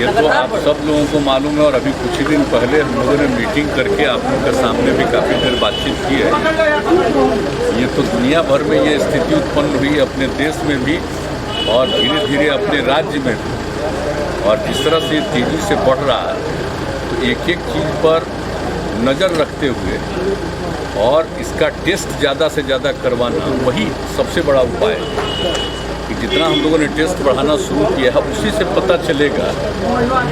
ये तो आप सब लोगों को मालूम है और अभी कुछ ही दिन पहले हम लोगों ने मीटिंग करके आप लोगों के सामने भी काफ़ी देर बातचीत की है। ये तो दुनिया भर में ये स्थिति उत्पन्न हुई, अपने देश में भी और धीरे धीरे अपने राज्य में भी, और जिस तरह से तेज़ी से बढ़ रहा है तो एक एक चीज़ पर नज़र रखते हुए और इसका टेस्ट ज़्यादा से ज़्यादा करवाना वही सबसे बड़ा उपाय है कि जितना हम लोगों ने टेस्ट बढ़ाना शुरू किया है उसी से पता चलेगा,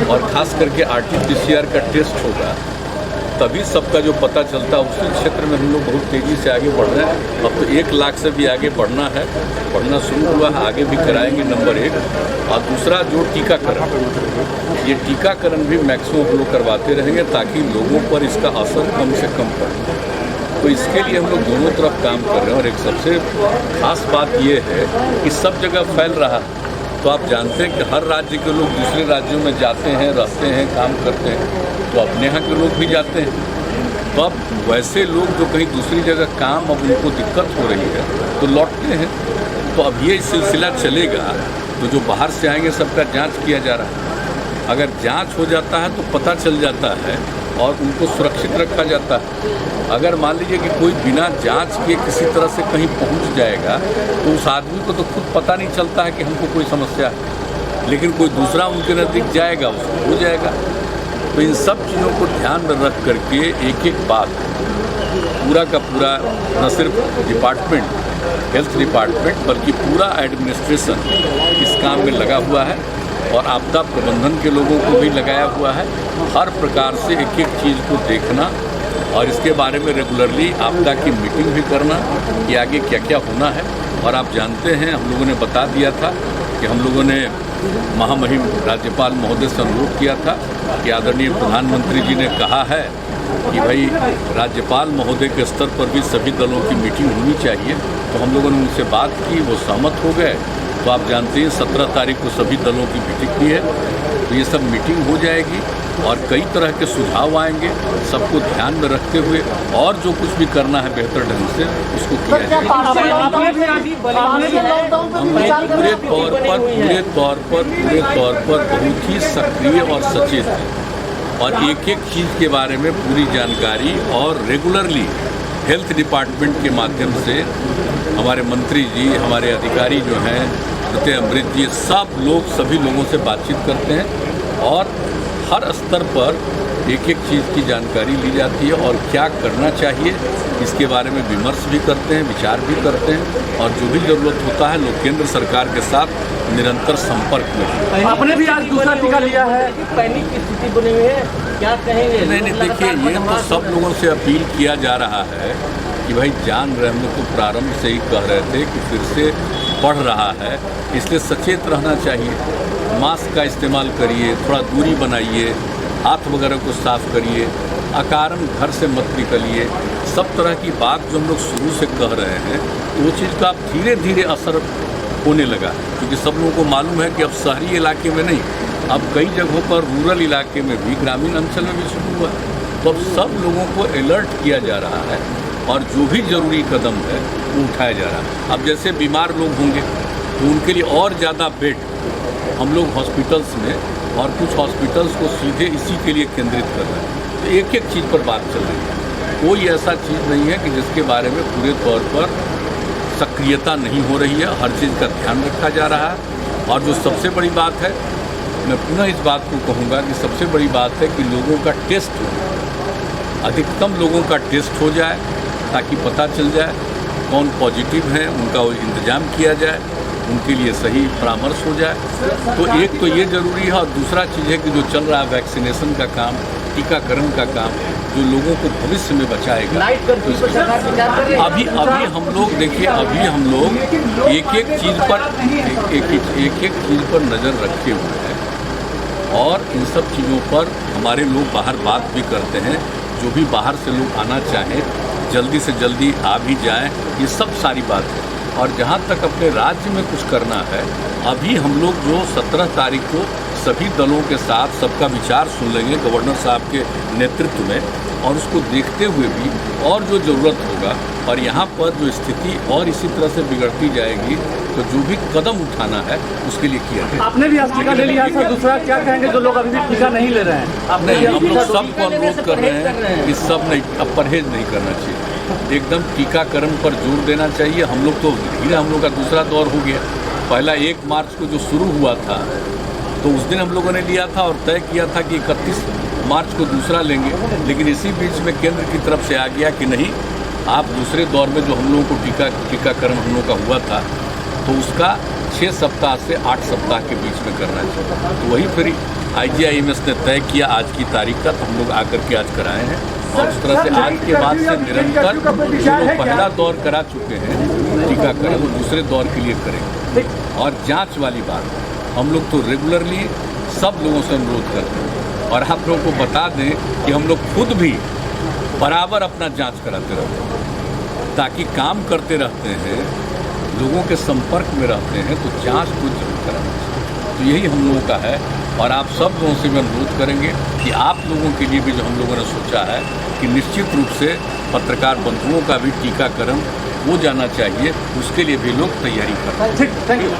और ख़ास करके RT-PCR का टेस्ट होगा तभी सबका जो पता चलता है। उसी क्षेत्र में हम लोग बहुत तेज़ी से आगे बढ़ रहे हैं। अब तो 1 लाख से भी आगे बढ़ना है, बढ़ना शुरू हुआ है, आगे भी कराएंगे नंबर 1। और दूसरा जो टीकाकरण, ये टीकाकरण भी मैक्सिमम हम लोग करवाते रहेंगे ताकि लोगों पर इसका असर कम से कम पड़े। तो इसके लिए हम लोग दोनों तरफ काम कर रहे हैं। और एक सबसे खास बात ये है कि सब जगह फैल रहा है, तो आप जानते हैं कि हर राज्य के लोग दूसरे राज्यों में जाते हैं, रहते हैं, काम करते हैं, तो अपने यहाँ के लोग भी जाते हैं। तो अब वैसे लोग जो कहीं दूसरी जगह काम अब उनको दिक्कत हो रही है तो लौटते हैं। तो अब ये सिलसिला चलेगा, तो जो बाहर से आएंगे सबका जांच किया जा रहा है। अगर जांच हो जाता है तो पता चल जाता है और उनको सुरक्षित रखा जाता है। अगर मान लीजिए कि कोई बिना जांच के किसी तरह से कहीं पहुंच जाएगा तो उस आदमी को तो खुद पता नहीं चलता है कि हमको कोई समस्या है, लेकिन कोई दूसरा उनके नज़दीक जाएगा उसको हो जाएगा। तो इन सब चीज़ों को ध्यान में रख करके एक एक बात पूरा का पूरा न सिर्फ डिपार्टमेंट, हेल्थ डिपार्टमेंट, बल्कि पूरा एडमिनिस्ट्रेशन इस काम में लगा हुआ है और आपदा प्रबंधन के लोगों को भी लगाया हुआ है। हर प्रकार से एक एक चीज़ को देखना और इसके बारे में रेगुलरली आपदा की मीटिंग भी करना कि आगे क्या क्या होना है। और आप जानते हैं हम लोगों ने बता दिया था कि हम लोगों ने महामहिम राज्यपाल महोदय से अनुरोध किया था कि आदरणीय प्रधानमंत्री जी ने कहा है कि भाई राज्यपाल महोदय के स्तर पर भी सभी दलों की मीटिंग होनी चाहिए। तो हम लोगों ने उनसे बात की, वो सहमत हो गए। तो आप जानते हैं 17 तारीख को सभी दलों की मीटिंग भी है, तो ये सब मीटिंग हो जाएगी और कई तरह के सुझाव आएंगे, सबको ध्यान में रखते हुए और जो कुछ भी करना है बेहतर ढंग से उसको किया जाएगा। हम पूरे तौर पर बहुत ही सक्रिय और सचेत हैं और एक एक चीज़ के बारे में पूरी जानकारी और रेगुलरली हेल्थ डिपार्टमेंट के माध्यम से हमारे मंत्री जी, हमारे अधिकारी जो हैं, प्रत्यय अमृत जी, सब लोग सभी लोगों से बातचीत करते हैं और हर स्तर पर एक एक चीज़ की जानकारी ली जाती है और क्या करना चाहिए इसके बारे में विमर्श भी करते हैं, विचार भी करते हैं और जो भी ज़रूरत होता है लोग केंद्र सरकार के साथ निरंतर संपर्क में। आपने भी आज दूसरा टीका लिया है, पैनिक की स्थिति बनी हुई है, क्या कहेंगे? नहीं, देखिए ये तो सब लोगों से अपील किया जा रहा है कि भाई जान रहे, हम लोग तो प्रारंभ से ही कह रहे थे कि फिर से बढ़ रहा है, इसलिए सचेत रहना चाहिए। मास्क का इस्तेमाल करिए, थोड़ा दूरी बनाइए, हाथ वगैरह को साफ करिए, अकारण घर से मत निकलिए। सब तरह की बात जो हम लोग शुरू से कह रहे हैं तो वो चीज़ का अब धीरे धीरे असर होने लगा, क्योंकि सब लोगों को मालूम है कि अब शहरी इलाके में नहीं, अब कई जगहों पर रूरल इलाके में भी, ग्रामीण अंचल में भी शुरू हुआ है। तो अब सब लोगों को अलर्ट किया जा रहा है और जो भी ज़रूरी कदम है वो उठाया जा रहा है। अब जैसे बीमार लोग होंगे तो उनके लिए और ज़्यादा बेड हम लोग हॉस्पिटल्स में और कुछ हॉस्पिटल्स को सीधे इसी के लिए केंद्रित कर रहे हैं। तो एक एक चीज़ पर बात चल रही है, कोई ऐसा चीज़ नहीं है कि जिसके बारे में पूरे तौर पर सक्रियता नहीं हो रही है। हर चीज़ का ध्यान रखा जा रहा है और जो सबसे बड़ी बात है, मैं पुनः इस बात को कहूँगा कि सबसे बड़ी बात है कि लोगों का टेस्ट हो, अधिकतम लोगों का टेस्ट हो जाए ताकि पता चल जाए कौन पॉजिटिव हैं, उनका वो इंतज़ाम किया जाए, उनके लिए सही परामर्श हो जाए। तो एक तो ये ज़रूरी है और दूसरा चीज़ है कि जो चल रहा है वैक्सीनेशन का काम, टीकाकरण का काम, जो लोगों को भविष्य में बचाएगा। तो अभी हम लोग देखिए, अभी हम लोग एक एक चीज़ पर नज़र रखे हुए हैं और इन सब चीज़ों पर हमारे लोग बाहर बात भी करते हैं। जो भी बाहर से लोग आना चाहें जल्दी से जल्दी आ भी जाएं, ये सब सारी बात है। और जहाँ तक अपने राज्य में कुछ करना है, अभी हम लोग जो 17 तारीख को सभी दलों के साथ सबका विचार सुन लेंगे गवर्नर साहब के नेतृत्व में, और उसको देखते हुए भी और जो ज़रूरत होगा और यहाँ पर जो स्थिति और इसी तरह से बिगड़ती जाएगी तो जो भी कदम उठाना है उसके लिए किया जाए। आपने भी आज टीका ले लिया सर, दूसरा क्या कहेंगे जो लोग अभी भी टीका नहीं ले रहे हैं? आपने नहीं, हम लोग टीका सबको अनुरोध कर रहे हैं कि सब नहीं, अब परहेज नहीं करना चाहिए, एकदम टीकाकरण पर जोर देना चाहिए। हम लोग तो धीरे हम लोग का दूसरा दौर हो गया। पहला 1 मार्च को जो शुरू हुआ था तो उस दिन हम लोगों ने लिया था और तय किया था कि 31 मार्च को दूसरा लेंगे, लेकिन इसी बीच में केंद्र की तरफ से आ गया कि नहीं, आप दूसरे दौर में जो हम लोगों को टीकाकरण हम लोगों का हुआ था तो उसका 6 सप्ताह से 8 सप्ताह के बीच में करना चाहिए। तो वही फिर IGIMS ने तय किया आज की तारीख का, तो हम लोग आकर के आज कराए हैं और उस तरह से आज के बाद से निरंतर जो लोग पहला दौर करा चुके हैं टीकाकरण वो दूसरे दौर के लिए करेंगे। और जांच वाली बात, हम लोग तो रेगुलरली सब लोगों से अनुरोध करते हैं और आप लोगों को बता दें कि हम लोग खुद भी बराबर अपना जांच कराते रहते हैं, ताकि काम करते रहते हैं, लोगों के संपर्क में रहते हैं तो जांच को जरूर कराना चाहिए। तो यही हम लोगों का है और आप सब लोगों से भी अनुरोध करेंगे कि आप लोगों के लिए भी जो हम लोगों ने सोचा है कि निश्चित रूप से पत्रकार बंधुओं का भी टीकाकरण हो जाना चाहिए, उसके लिए भी लोग तैयारी कर रहे हैं। ठीक, थैंक यू।